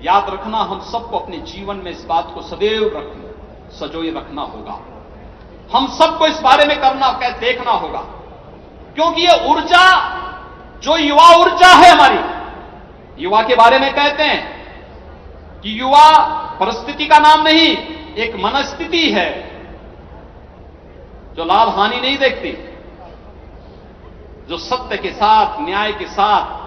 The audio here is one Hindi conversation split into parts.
याद रखना, हम सबको अपने जीवन में इस बात को सदैव सजोए रखना होगा। हम सबको इस बारे में देखना होगा, क्योंकि ये ऊर्जा जो युवा ऊर्जा है हमारी, युवा के बारे में कहते हैं कि युवा परिस्थिति का नाम नहीं, एक मनस्थिति है जो लाभ हानि नहीं देखती, जो सत्य के साथ, न्याय के साथ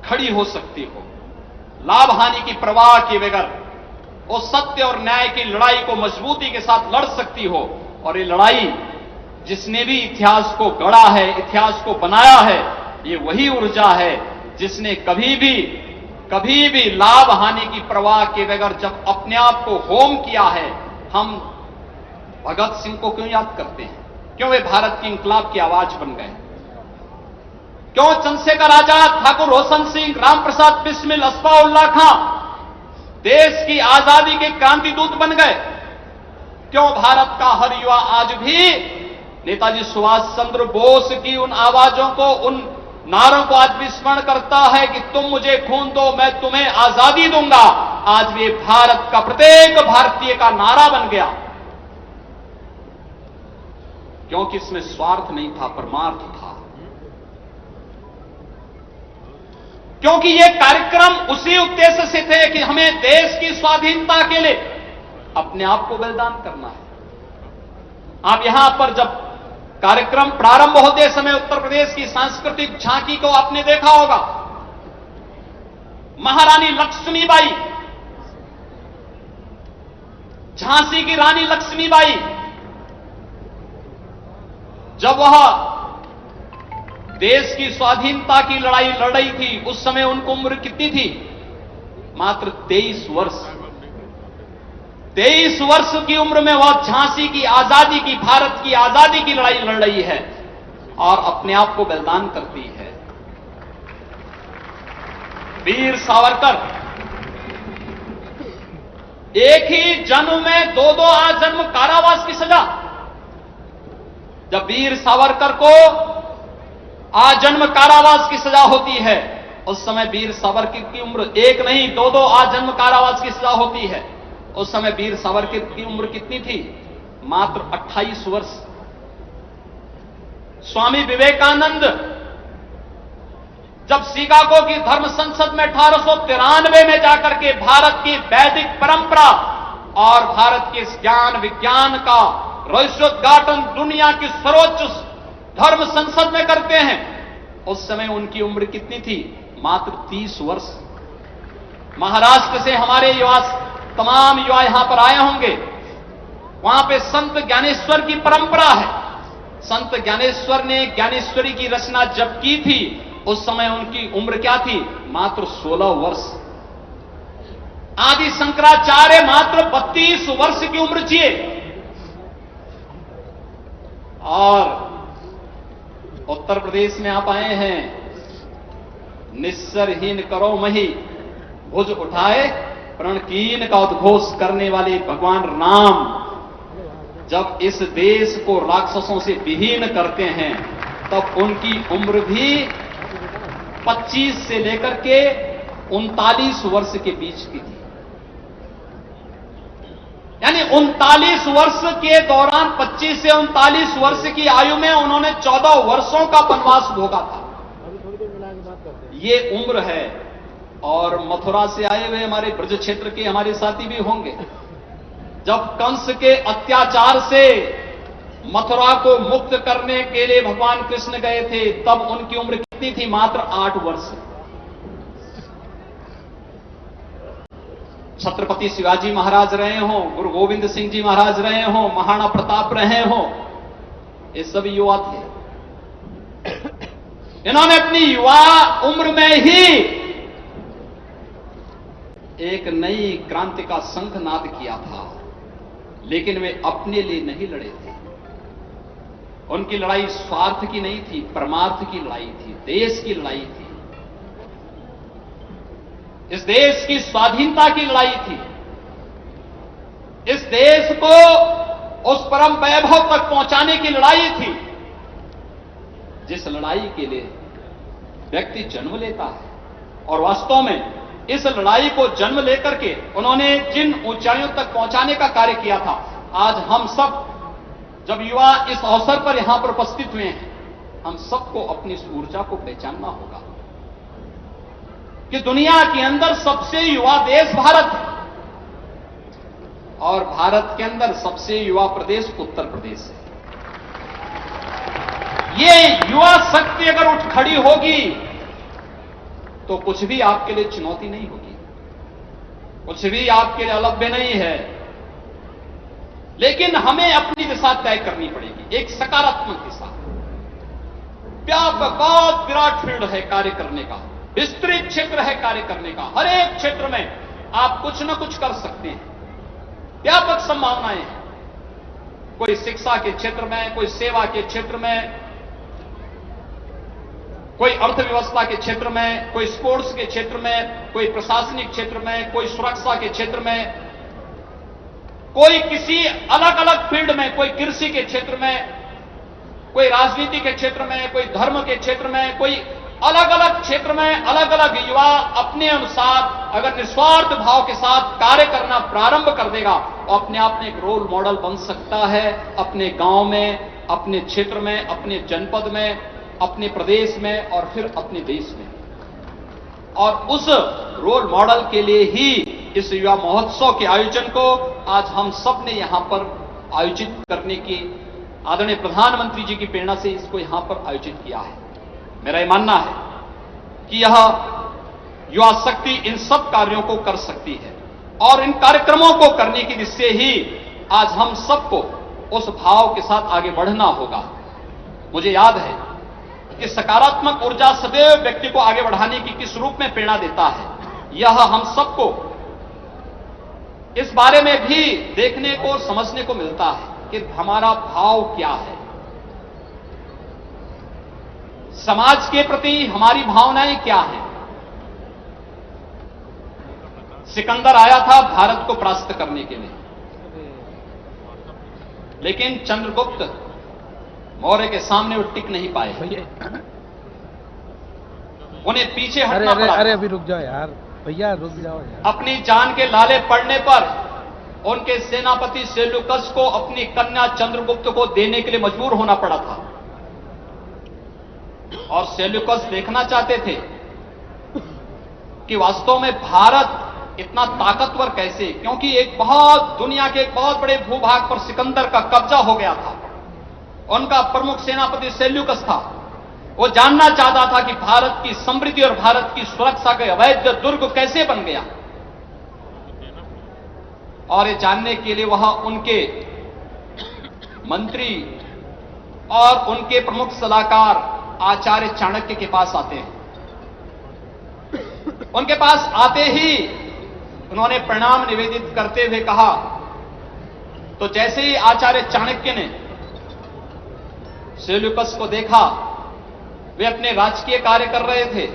खड़ी हो सकती हो, लाभ हानि की परवाह किए बगैर वो सत्य और न्याय की लड़ाई को मजबूती के साथ लड़ सकती हो। और ये लड़ाई जिसने भी इतिहास को गढ़ा है, इतिहास को बनाया है, ये वही ऊर्जा है जिसने कभी भी लाभ हानि की परवाह किए बगैर जब अपने आप को होम किया है। हम भगत सिंह को क्यों याद करते हैं? क्यों वे भारत की इंकलाब की आवाज बन गए? क्यों चंद्रशेखर आजाद, ठाकुर रोशन सिंह, राम प्रसाद बिस्मिल, असफाउल्लाह खां देश की आजादी के क्रांति दूत बन गए? क्यों भारत का हर युवा आज भी नेताजी सुभाष चंद्र बोस की उन आवाजों को, उन नारों को आज भी स्मरण करता है कि तुम मुझे खून दो, मैं तुम्हें आजादी दूंगा? आज भी भारत का प्रत्येक भारतीय का नारा बन गया, क्योंकि इसमें स्वार्थ नहीं था, परमार्थ था। क्योंकि ये कार्यक्रम उसी उद्देश्य से थे कि हमें देश की स्वाधीनता के लिए अपने आप को बलिदान करना है। आप यहां पर जब कार्यक्रम प्रारंभ होते समय उत्तर प्रदेश की सांस्कृतिक झांकी को आपने देखा होगा। महारानी लक्ष्मीबाई, झांसी की रानी लक्ष्मीबाई, जब वह देश की स्वाधीनता की लड़ाई लड़ रही थी, उस समय उनको उम्र कितनी थी? मात्र 23 वर्ष। 23 वर्ष की उम्र में वह झांसी की आजादी की, भारत की आजादी की लड़ाई लड़ रही है और अपने आप को बलिदान करती है। वीर सावरकर, एक ही जन्म में दो आजन्म कारावास की सजा। जब वीर सावरकर को आजन्म कारावास की सजा होती है, उस समय वीर सावरकर की उम्र एक नहीं, दो आजन्म कारावास की सजा होती है। उस समय वीर सावरकर की उम्र कितनी थी? मात्र 28 वर्ष। स्वामी विवेकानंद जब शिकागो की धर्म संसद में 1893 में जाकर के भारत की वैदिक परंपरा और भारत के ज्ञान विज्ञान का रहस्योद्घाटन दुनिया की सर्वोच्च धर्म संसद में करते हैं, उस समय उनकी उम्र कितनी थी? मात्र 30 वर्ष। महाराष्ट्र से हमारे युवा, तमाम युवा यहां पर आए होंगे। वहां पे संत ज्ञानेश्वर की परंपरा है। संत ज्ञानेश्वर ने ज्ञानेश्वरी की रचना जब की थी, उस समय उनकी उम्र क्या थी? मात्र 16 वर्ष। आदि शंकराचार्य मात्र 32 वर्ष की उम्र जिए। और उत्तर प्रदेश में आप आए हैं, निस्सरहीन करो मही, भुज उठाए प्रणकीन का उद्घोष करने वाले भगवान राम जब इस देश को राक्षसों से विहीन करते हैं, तब उनकी उम्र भी 25 से लेकर के 39 वर्ष के बीच की थी। यानी 39 वर्ष के दौरान, 25 से 39 वर्ष की आयु में उन्होंने 14 वर्षों का वनवास भोगा था। ये उम्र है। और मथुरा से आए हुए हमारे ब्रज क्षेत्र के हमारे साथी भी होंगे। जब कंस के अत्याचार से मथुरा को मुक्त करने के लिए भगवान कृष्ण गए थे, तब उनकी उम्र कितनी थी? मात्र 8 वर्ष। छत्रपति शिवाजी महाराज रहे हों, गुरु गोविंद सिंह जी महाराज रहे हों, महाराणा प्रताप रहे हों, ये सभी युवा थे। इन्होंने अपनी युवा उम्र में ही एक नई क्रांति का शंखनाद किया था, लेकिन वे अपने लिए नहीं लड़े थे। उनकी लड़ाई स्वार्थ की नहीं थी, परमार्थ की लड़ाई थी, देश की लड़ाई थी, इस देश की स्वाधीनता की लड़ाई थी, इस देश को उस परम वैभव तक पहुंचाने की लड़ाई थी, जिस लड़ाई के लिए व्यक्ति जन्म लेता है, और वास्तव में इस लड़ाई को जन्म लेकर के उन्होंने जिन ऊंचाइयों तक पहुंचाने का कार्य किया था, आज हम सब जब युवा इस अवसर पर यहां पर उपस्थित हुए हैं, हम सबको अपनी इस ऊर्जा को पहचानना होगा कि दुनिया के अंदर सबसे युवा देश भारत है और भारत के अंदर सबसे युवा प्रदेश उत्तर प्रदेश है। ये युवा शक्ति अगर उठ खड़ी होगी तो कुछ भी आपके लिए चुनौती नहीं होगी, कुछ भी आपके लिए अलभ्य नहीं है। लेकिन हमें अपनी दिशा तय करनी पड़ेगी, एक सकारात्मक दिशा। व्यापक बहुत विराट फील्ड है कार्य करने का, विस्तृत क्षेत्र है कार्य करने का। हर एक क्षेत्र में आप कुछ न कुछ कर सकते हैं, व्यापक संभावनाएं हैं। कोई शिक्षा के क्षेत्र में, कोई सेवा के क्षेत्र में, कोई अर्थव्यवस्था के क्षेत्र में, कोई स्पोर्ट्स के क्षेत्र में, कोई प्रशासनिक क्षेत्र में, कोई सुरक्षा के क्षेत्र में, कोई किसी अलग अलग फील्ड में, कोई कृषि के क्षेत्र में, कोई राजनीति के क्षेत्र में, कोई धर्म के क्षेत्र में, कोई अलग अलग क्षेत्र में अलग अलग युवा अपने अनुसार अगर निस्वार्थ भाव के साथ कार्य करना प्रारंभ कर देगा तो अपने आप में एक रोल मॉडल बन सकता है, अपने गांव में, अपने क्षेत्र में, अपने जनपद में, अपने प्रदेश में और फिर अपने देश में। और उस रोल मॉडल के लिए ही इस युवा महोत्सव के आयोजन को आज हम सब ने यहां पर आयोजित करने की आदरणीय प्रधानमंत्री जी की प्रेरणा से इसको यहां पर आयोजित किया है। मेरा यह मानना है कि यह युवा शक्ति इन सब कार्यों को कर सकती है और इन कार्यक्रमों को करने की दिशा से ही आज हम सबको उस भाव के साथ आगे बढ़ना होगा। मुझे याद है कि सकारात्मक ऊर्जा सदैव व्यक्ति को आगे बढ़ाने की किस रूप में प्रेरणा देता है, यह हम सबको इस बारे में भी देखने को समझने को मिलता है कि हमारा भाव क्या है, समाज के प्रति हमारी भावनाएं क्या हैं। सिकंदर आया था भारत को परास्त करने के लिए, लेकिन चंद्रगुप्त मौर्य के सामने वो टिक नहीं पाए, उन्हें पीछे हटना पड़ा। अरे अभी रुक जाओ यार, भैया रुक जाओ यार। अपनी जान के लाले पड़ने पर उनके सेनापति सेल्यूकस को अपनी कन्या चंद्रगुप्त को देने के लिए मजबूर होना पड़ा था। और सेल्यूकस देखना चाहते थे कि वास्तव में भारत इतना ताकतवर कैसे, क्योंकि एक बहुत दुनिया के एक बहुत बड़े भूभाग पर सिकंदर का कब्जा हो गया था। उनका प्रमुख सेनापति सेल्यूकस था। वो जानना चाहता था कि भारत की समृद्धि और भारत की सुरक्षा के अवैध दुर्ग कैसे बन गया, और ये जानने के लिए वह उनके मंत्री और उनके प्रमुख सलाहकार आचार्य चाणक्य के पास आते हैं। उनके पास आते ही उन्होंने प्रणाम निवेदित करते हुए कहा, तो जैसे ही आचार्य चाणक्य ने सेल्यूकस को देखा, वे अपने राजकीय कार्य कर रहे थे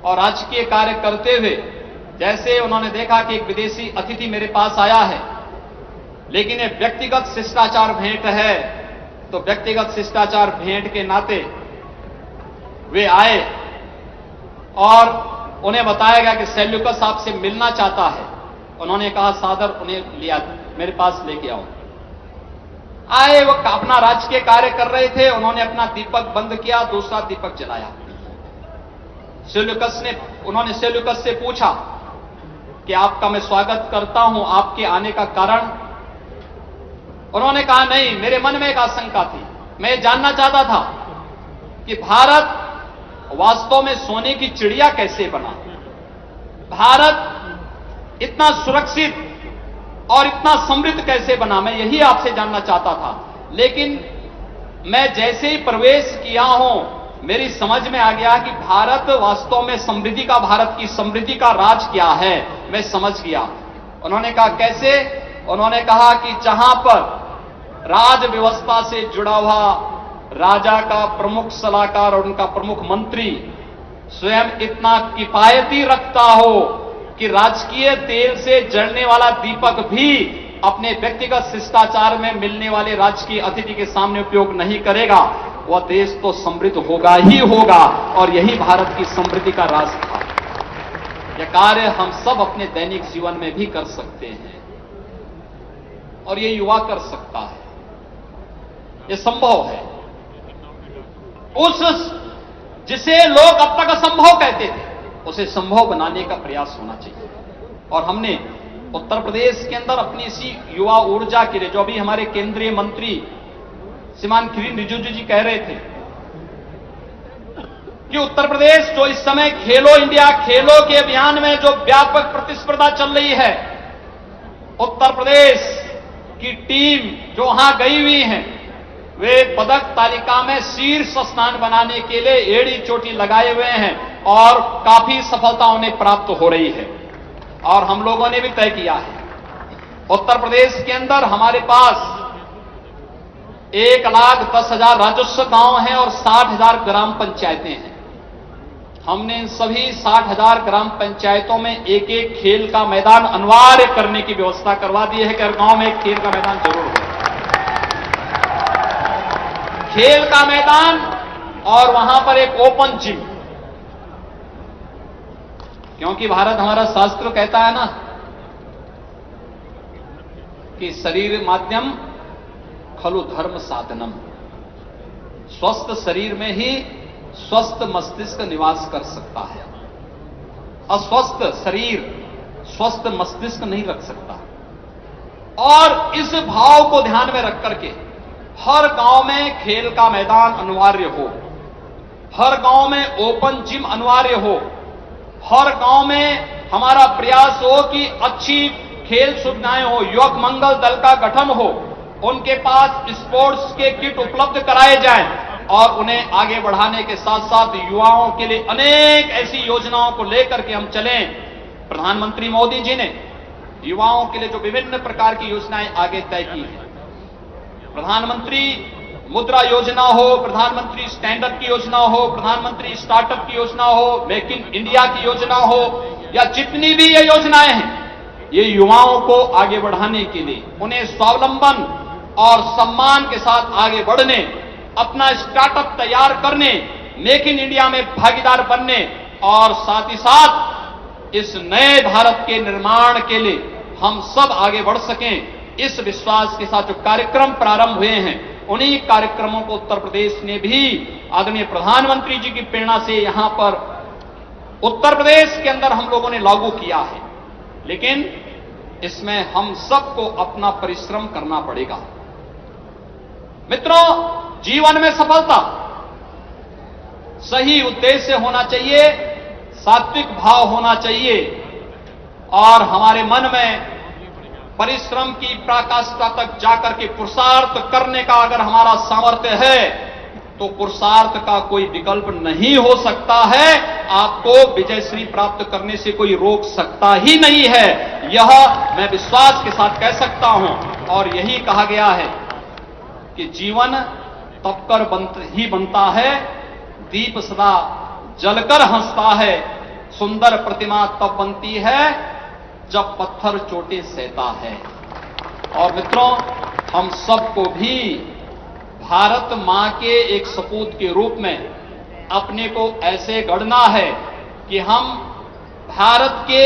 और राजकीय कार्य करते हुए जैसे उन्होंने देखा कि एक विदेशी अतिथि मेरे पास आया है, लेकिन ये व्यक्तिगत शिष्टाचार भेंट है, तो व्यक्तिगत शिष्टाचार भेंट के नाते वे आए और उन्हें बताया गया कि सेल्यूकस आपसे मिलना चाहता है। उन्होंने कहा सादर उन्हें लिया मेरे पास लेके आओ। आए, वो अपना राजकीय कार्य कर रहे थे, उन्होंने अपना दीपक बंद किया, दूसरा दीपक जलाया। उन्होंने सेल्यूकस से पूछा कि आपका मैं स्वागत करता हूं, आपके आने का कारण? उन्होंने कहा नहीं, मेरे मन में एक आशंका थी, मैं जानना चाहता था कि भारत वास्तव में सोने की चिड़िया कैसे बना, भारत इतना सुरक्षित और इतना समृद्ध कैसे बना, मैं यही आपसे जानना चाहता था। लेकिन मैं जैसे ही प्रवेश किया हूं, मेरी समझ में आ गया कि भारत वास्तव में समृद्धि का, भारत की समृद्धि का राज क्या है, मैं समझ गया। उन्होंने कहा कैसे? उन्होंने कहा कि जहां पर राज व्यवस्था से जुड़ा हुआ राजा का प्रमुख सलाहकार और उनका प्रमुख मंत्री स्वयं इतना किफायती रखता हो कि राजकीय तेल से जलने वाला दीपक भी अपने व्यक्तिगत शिष्टाचार में मिलने वाले राजकीय अतिथि के सामने उपयोग नहीं करेगा, वह देश तो समृद्ध होगा ही होगा। और यही भारत की समृद्धि का राज था। यह कार्य हम सब अपने दैनिक जीवन में भी कर सकते हैं और ये युवा कर सकता है, ये संभव है। उस जिसे लोग अब तक असंभव कहते थे उसे संभव बनाने का प्रयास होना चाहिए। और हमने उत्तर प्रदेश के अंदर अपनी इसी युवा ऊर्जा के लिए, जो अभी हमारे केंद्रीय मंत्री श्रीमान किरेन रिजिजू जी कह रहे थे कि उत्तर प्रदेश जो इस समय खेलो इंडिया, खेलो के अभियान में जो व्यापक प्रतिस्पर्धा चल रही है, उत्तर प्रदेश की टीम जो वहां गई हुई है, वे पदक तालिका में शीर्ष स्थान बनाने के लिए एड़ी चोटी लगाए हुए हैं और काफी सफलता उन्हें प्राप्त हो रही है। और हम लोगों ने भी तय किया है, उत्तर प्रदेश के अंदर हमारे पास 1,10,000 राजस्व गांव हैं और 60,000 ग्राम पंचायतें हैं। हमने इन सभी 60,000 ग्राम पंचायतों में एक एक खेल का मैदान अनिवार्य करने की व्यवस्था करवा दी है कि हर गांव में एक खेल का मैदान जरूर हो। खेल का मैदान और वहां पर एक ओपन जिम, क्योंकि भारत हमारा शास्त्र कहता है ना कि शरीर माध्यम खलु धर्म साधनम, स्वस्थ शरीर में ही स्वस्थ मस्तिष्क निवास कर सकता है। अस्वस्थ शरीर स्वस्थ मस्तिष्क नहीं रख सकता। और इस भाव को ध्यान में रख करके हर गांव में खेल का मैदान अनिवार्य हो, हर गांव में ओपन जिम अनिवार्य हो, हर गांव में हमारा प्रयास हो कि अच्छी खेल सुविधाएं हो, युवक मंगल दल का गठन हो, उनके पास स्पोर्ट्स के किट उपलब्ध कराए जाएं और उन्हें आगे बढ़ाने के साथ साथ युवाओं के लिए अनेक ऐसी योजनाओं को लेकर के हम चलें। प्रधानमंत्री मोदी जी ने युवाओं के लिए जो विभिन्न प्रकार की योजनाएं आगे तय की हैं, प्रधानमंत्री मुद्रा योजना हो, प्रधानमंत्री स्टैंड अप की योजना हो, प्रधानमंत्री स्टार्टअप की योजना हो, मेक इन इंडिया की योजना हो, या जितनी भी ये योजनाएं हैं, ये युवाओं को आगे बढ़ाने के लिए, उन्हें स्वावलंबन और सम्मान के साथ आगे बढ़ने, अपना स्टार्टअप तैयार करने, मेक इन इंडिया में भागीदार बनने और साथ ही साथ इस नए भारत के निर्माण के लिए हम सब आगे बढ़ सकें, इस विश्वास के साथ जो कार्यक्रम प्रारंभ हुए हैं, उन्हीं कार्यक्रमों को उत्तर प्रदेश ने भी आदरणीय प्रधानमंत्री जी की प्रेरणा से यहां पर उत्तर प्रदेश के अंदर हम लोगों ने लागू किया है। लेकिन इसमें हम सबको अपना परिश्रम करना पड़ेगा। मित्रों, जीवन में सफलता सही उद्देश्य होना चाहिए, सात्विक भाव होना चाहिए और हमारे मन में परिश्रम की पराकाष्ठा तक जाकर के पुरुषार्थ करने का अगर हमारा सामर्थ्य है तो पुरुषार्थ का कोई विकल्प नहीं हो सकता है। आपको विजयश्री प्राप्त करने से कोई रोक सकता ही नहीं है, यह मैं विश्वास के साथ कह सकता हूं। और यही कहा गया है कि जीवन तपकर ही बनता है, दीप सदा जलकर हंसता है, सुंदर प्रतिमा तब बनती है जब पत्थर चोटें सहता है। और मित्रों, हम सबको भी भारत मां के एक सपूत के रूप में अपने को ऐसे गढ़ना है कि हम भारत के